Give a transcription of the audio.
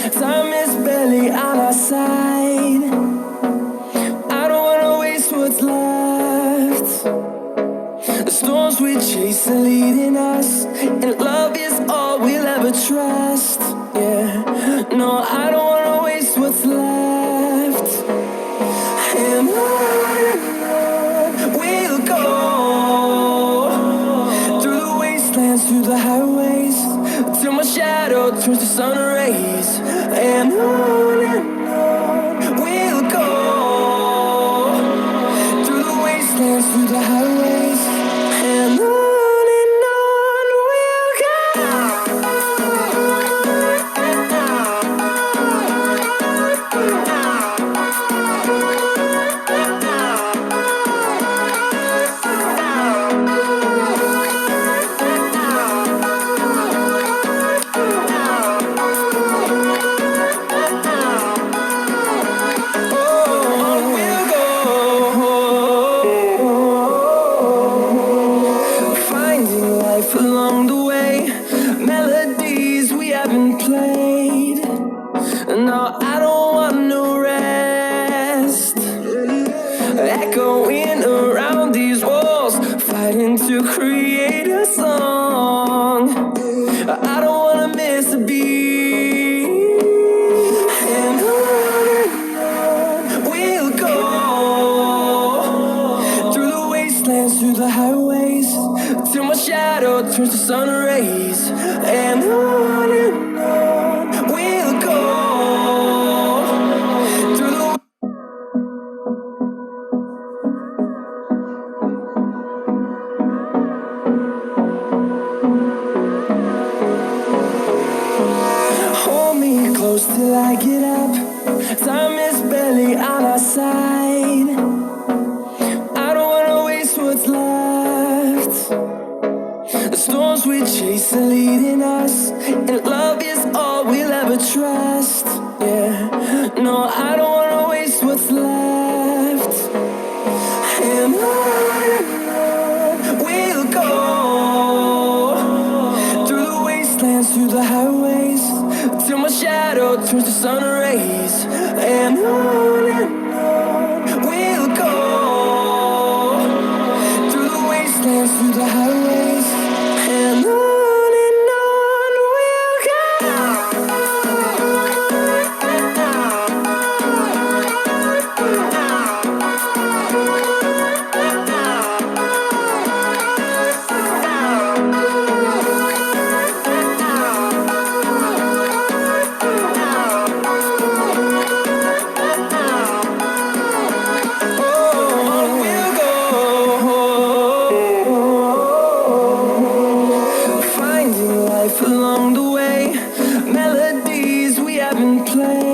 Time is barely on our side. I don't wanna waste what's left. The storms we chase are leading us, and love is all we'll ever trust. Yeah, no, I don't wanna waste what's left. And on we'll go, through the wastelands, through the highways, till my shadow turns to sun rays. And on we'll go, through the wastelands, through the highways, and on we'll go. Along the way, melodies we haven't played. No, I don't want no rest. Echoing around these walls, fighting to create a song. I don't wanna miss a beat. And on we'll go, through the wastelands, through the highways, till my shadow turns to sun rays. And on we'll go, through the hold me close till I get up. Time is barely on our side. I don't wanna waste what's left. The storms we chase are leading us, and love is all we'll ever trust. Yeah, no, I don't wanna waste what's left. And on we'll go, through the wastelands, through the highways, till my shadow turns to sun rays. And on we'll go, through the wastelands, through the highways, and on we'll go. Along the way, melodies we haven't played.